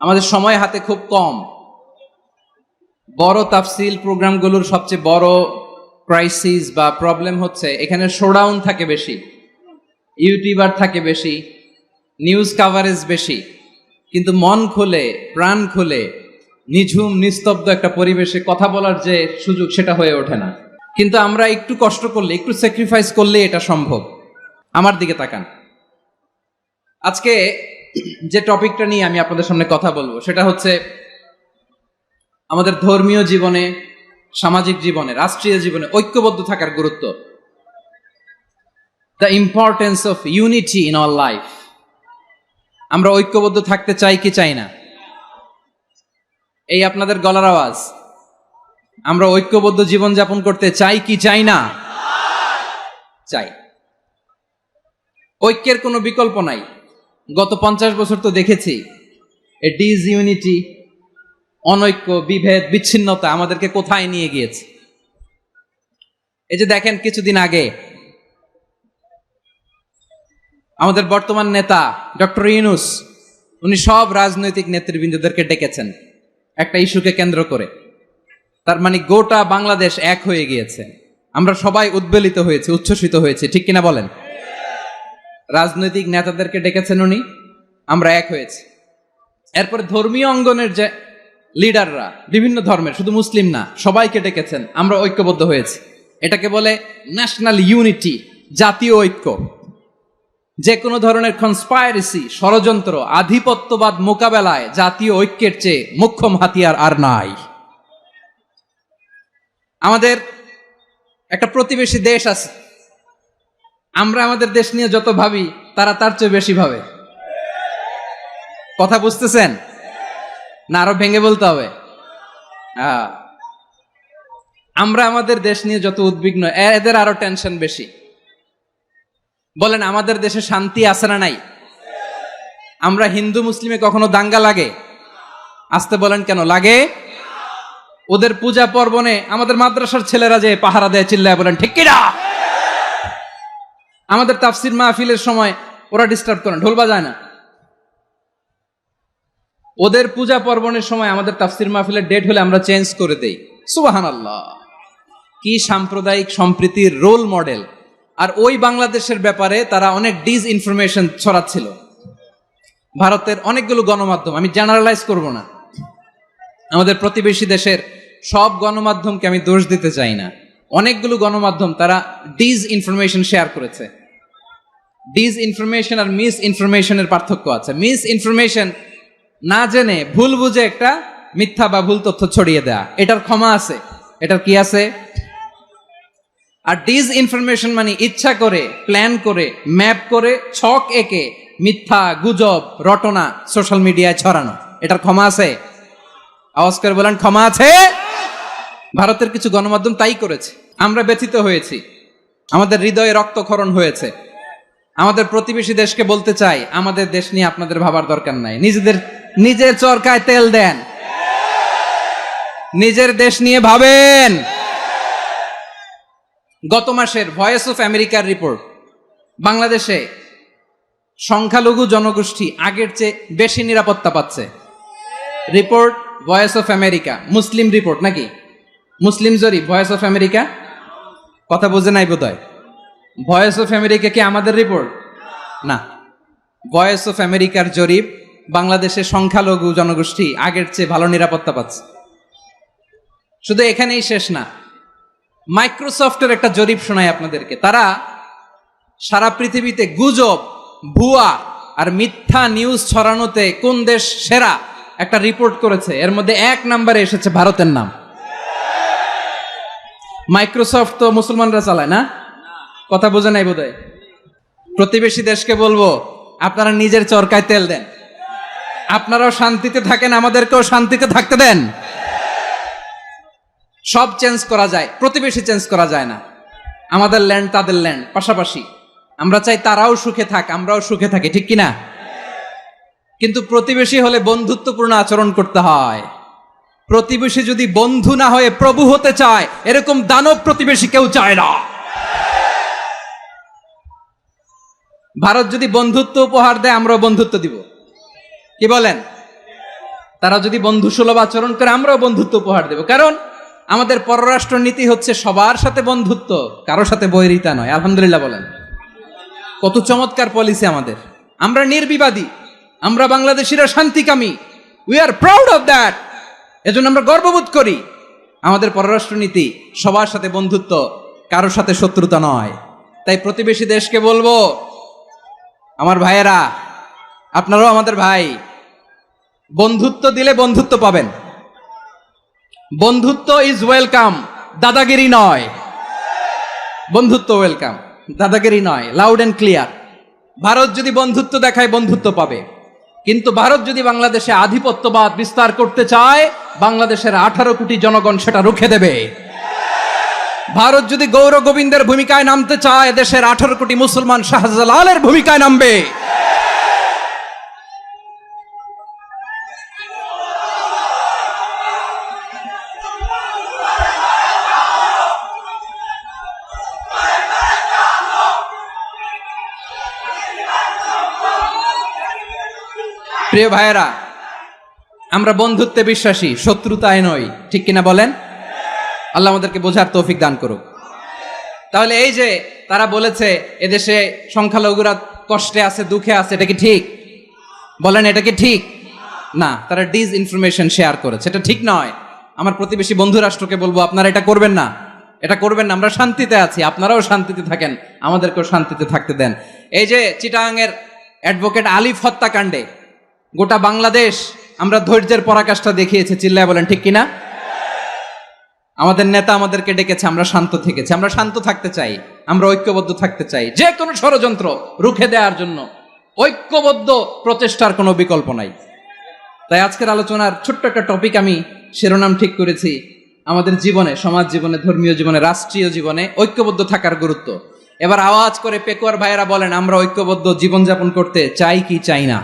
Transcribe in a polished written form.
আমাদের সময় হাতে খুব কম। বড় তাফসিল প্রোগ্রামগুলোর সবচেয়ে বড় ক্রাইসিস বা প্রবলেম হচ্ছে এখানে শোডাউন থাকে বেশি, ইউটিউবার থাকে বেশি, নিউজ কাভারেজ বেশি, কিন্তু মন খুলে প্রাণ খুলে নিঝুম নিস্তব্ধ একটা পরিবেশে কথা বলার যে সুযোগ সেটা হয়ে ওঠে না। কিন্তু আমরা একটু কষ্ট করলে, একটু স্যাক্রিফাইস করলে এটা সম্ভব। আমার দিকে তাকান। আজকে যে টপিকটা নিয়ে আমি আপনাদের সামনে কথা বলবো সেটা হচ্ছে আমাদের ধর্মীয় জীবনে, সামাজিক জীবনে, রাষ্ট্রীয় জীবনে ঐক্যবদ্ধ থাকার গুরুত্ব। The importance of unity in our life. আমরা ঐক্যবদ্ধ থাকতে চাই কি চাই না? এই আপনাদের গলার আওয়াজ। আমরা ঐক্যবদ্ধ জীবন যাপন করতে চাই কি চাই না? চাই। ঐক্যের কোনো বিকল্প নাই। গত 50 বছর তো দেখেছি এ ডিসইউনিটি, অনৈক্য, বিভেদ, বিচ্ছিন্নতা আমাদেরকে কোথায় নিয়ে গিয়েছে। এই যে দেখেন, কিছুদিন আগে আমাদের বর্তমান নেতা ডক্টর ইউনূস, উনি সব রাজনৈতিক নেতৃবৃন্দদেরকে ডেকেছেন একটা ইস্যুকে কেন্দ্র করে। তার মানে গোটা বাংলাদেশ এক হয়ে গিয়েছে। আমরা সবাই উদ্বেলিত হয়েছে, উচ্ছ্বসিত হয়েছে, ঠিক কিনা বলেন? রাজনৈতিক নেতাদেরকে ডেকেছেন উনি, আমরা এক হয়েছি। এরপরে ধর্মীয় অঙ্গনের যে লিডাররা, বিভিন্ন ধর্মের, শুধু মুসলিম না, সবাইকে ডেকেছেন, আমরা ঐক্যবদ্ধ হয়েছি। এটাকে বলে ন্যাশনাল ইউনিটি, জাতীয় ঐক্য। যে কোনো ধরনের কনস্পাইরেসি, ষড়যন্ত্র, আধিপত্যবাদ মোকাবেলায় জাতীয় ঐক্যের চেয়ে মোক্ষম হাতিয়ার আর নাই। আমাদের একটা প্রতিবেশী দেশ আছে, আমরা আমাদের দেশ নিয়ে যত ভাবি তারা তার চেয়ে বেশি ভাবে। কথা বুঝতেছেন না? আরো ভেঙে বলতে হবে। আমরা আমাদের দেশ নিয়ে যত উদ্বিগ্ন, এদের আরো টেনশন বেশি। বলেন, আমাদের দেশে শান্তি আছে না নাই? আমরা হিন্দু মুসলিমে কখনো দাঙ্গা লাগে? আসতে বলেন, কেন লাগে? ওদের পূজা পার্বণে আমাদের মাদ্রাসার ছেলেরা যে পাহারা দেয়, চিল্লায় বলেন ঠিক কিনা? আমাদের তাফসির মাহফিলের সময় ওরা ডিস্টার্ব করেন, ঢোল বাজায় না। ওদের পূজা পার্বণের সময় আমাদের তাফসির মাহফিলের ডেট হলে আমরা চেঞ্জ করে দেই। সুবহানাল্লাহ! কি সাম্প্রদায়িক সম্প্রীতির রোল মডেল। আর ওই বাংলাদেশের ব্যাপারে তারা অনেক ডিসইনফরমেশন ছড়াচ্ছিল। ভারতের অনেকগুলো গণমাধ্যম, আমি জেনারেলাইজ করব না, আমাদের প্রতিবেশী দেশের সব গণমাধ্যমকে আমি দোষ দিতে চাই না, অনেকগুলো গণমাধ্যম তারা ডিসইনফরমেশন শেয়ার করেছে। ডিসইনফরমেশন আর মিস ইনফরমেশনের পার্থক্য আছে। মিস ইনফরমেশন না জেনে ভুল বুঝে একটা মিথ্যা বা ভুল তথ্য ছড়িয়ে দেয়া, এটার ক্ষমা আছে, এটার কি আছে? আর ডিসইনফরমেশন মানে ইচ্ছা করে, প্ল্যান করে, ম্যাপ করে, ছক এঁকে মিথ্যা, গুজব, রটনা সোশ্যাল মিডিয়ায় ছড়ানো, এটার ক্ষমা আছে? আওয়াজ করে বলেন, ক্ষমা আছে? ভারতের কিছু গণমাধ্যম তাই করেছে। আমরা ব্যথিত হয়েছি, আমাদের হৃদয়ে রক্তক্ষরণ হয়েছে। আমাদের প্রতিবেশী দেশকে বলতে চাই, আমাদের দেশ নিয়ে আপনাদের ভাবার দরকার নাই। নিজের চরকায় তেল দেন, নিজের দেশ নিয়ে ভাবেন। গত মাসের ভয়েস অফ আমেরিকার রিপোর্ট, বাংলাদেশে সংখ্যালঘু জনগোষ্ঠী আগের চেয়ে বেশি নিরাপত্তা পাচ্ছে। Report voice of America, Muslim report নাকি? মুসলিম জরিপ, ভয়েস অফ আমেরিকা। কথা বোঝে নাই বোধহয়। ভয়েস অফ আমেরিকা কি আমাদের রিপোর্ট? না, ভয়েস অফ আমেরিকার জরিপ, বাংলাদেশের সংখ্যালঘু জনগোষ্ঠী আগের চেয়ে ভালো নিরাপত্তা পাচ্ছে। শুধু এখানেই শেষ না, মাইক্রোসফটের একটা জরিপ শোনায় আপনাদেরকে। তারা সারা পৃথিবীতে গুজব, ভুয়া আর মিথ্যা নিউজ ছড়ানোতে কোন দেশ সেরা একটা রিপোর্ট করেছে। এর মধ্যে 1 নম্বরে এসেছে ভারতের নাম। মাইক্রোসফট তো মুসলমানরা চালায় না? কথা বোঝে নাই বোধহয়। প্রতিবেশী দেশকে বলবো, আপনারা নিজের চরকায় তেল দেন, আপনারাও শান্তিতে থাকেন, আমাদেরকেও শান্তিতে থাকতে দেন। সব চেঞ্জ করা যায়, প্রতিবেশী চেঞ্জ করা যায় না। আমাদের ল্যান্ড তাদের ল্যান্ড, পাশাপাশি। আমরা চাই তারাও সুখে থাক, আমরাও সুখে থাকি, ঠিক কিনা? কিন্তু প্রতিবেশী হলে বন্ধুত্বপূর্ণ আচরণ করতে হয়। প্রতিবেশী যদি বন্ধু না হয়ে প্রভু হতে চায়, এরকম দানব প্রতিবেশী কেউ চায় না। ভারত যদি বন্ধুত্ব উপহার দেয়, আমরাও বন্ধুত্ব দিব। কি বলেন? তারা যদি বন্ধু সুলভ আচরণ করে আমরাও বন্ধুত্ব উপহার দেব, কারণ আমাদের পররাষ্ট্র নীতি হচ্ছে সবার সাথে বন্ধুত্ব, কারোর সাথে বৈরিতা নয়। আলহামদুলিল্লাহ বলেন, কত চমৎকার পলিসি আমাদের। আমরা নির্বিবাদী, আমরা বাংলাদেশিরা শান্তিকামী, we are proud of that. এজন্য আমরা গর্ববোধ করি। আমাদের পররাষ্ট্র নীতি সবার সাথে বন্ধুত্ব, কারোর সাথে শত্রুতা নয়। তাই প্রতিবেশী দেশকে বলবো, আমার ভাইয়েরা, আপনারাও আমাদের ভাই, বন্ধুত্ব দিলে বন্ধুত্ব পাবেন। বন্ধুত্ব ইজ ওয়েলকাম, দাদাগিরি নয়। বন্ধুত্ব ওয়েলকাম, দাদাগিরি নয়, লাউড এন্ড ক্লিয়ার। ভারত যদি বন্ধুত্ব দেখায় বন্ধুত্ব পাবে, কিন্তু ভারত যদি বাংলাদেশে আধিপত্যবাদ বিস্তার করতে চায়, বাংলাদেশের 18 কোটি জনগণ সেটা রুখে দেবে। ভারত যদি গৌর গোবিন্দের ভূমিকায় নামতে চায়, দেশের 18 কোটি মুসলমান শাহজালালের ভূমিকায় নামবে। প্রিয় ভাইয়েরা, আমরা বন্ধুত্বে বিশ্বাসী, শত্রুতায় নই, ঠিক কিনা বলেন? আল্লাহ আমাদেরকে বোঝার তৌফিক দান করুক। তাহলে এই যে তারা বলেছে এদেশে সংখ্যালঘুরা কষ্টে আছে, দুঃখে আছে, এটা কি ঠিক? বলেন, এটা কি ঠিক? না, তারা ডিস ইনফরমেশন শেয়ার করেছে, এটা ঠিক নয়। আমার প্রতিবেশী বন্ধু রাষ্ট্রকে বলবো, আপনারা এটা করবেন না, এটা করবেন না। আমরা শান্তিতে আছি, আপনারাও শান্তিতে থাকেন, আমাদেরকেও শান্তিতে থাকতে দেন। এই যে চিটাগাংয়ের অ্যাডভোকেট আলিফ হত্যাকাণ্ডে গোটা বাংলাদেশ আমরা ধৈর্যের পরাকাষ্ঠা দেখিয়েছে, চিল্লায় বলেন ঠিক কিনা? আমাদের নেতা আমাদেরকে ডেকেছে, আমরা শান্ত থেকেছি। আমরা শান্ত থাকতে চাই, আমরা ঐক্যবদ্ধ থাকতে চাই। যে কোনো ষড়যন্ত্র রুখে দেওয়ার জন্য ঐক্যবদ্ধ প্রচেষ্টার কোনো বিকল্প নাই। তাই আজকের আলোচনার ছোট্ট একটা টপিক আমি শিরোনাম ঠিক করেছি, আমাদের জীবনে, সমাজ জীবনে, ধর্মীয় জীবনে, রাষ্ট্রীয় জীবনে ঐক্যবদ্ধ থাকার গুরুত্ব। এবার আওয়াজ করে পেকুয়ার ভাইয়েরা বলেন, আমরা ঐক্যবদ্ধ জীবনযাপন করতে চাই কি চাই না?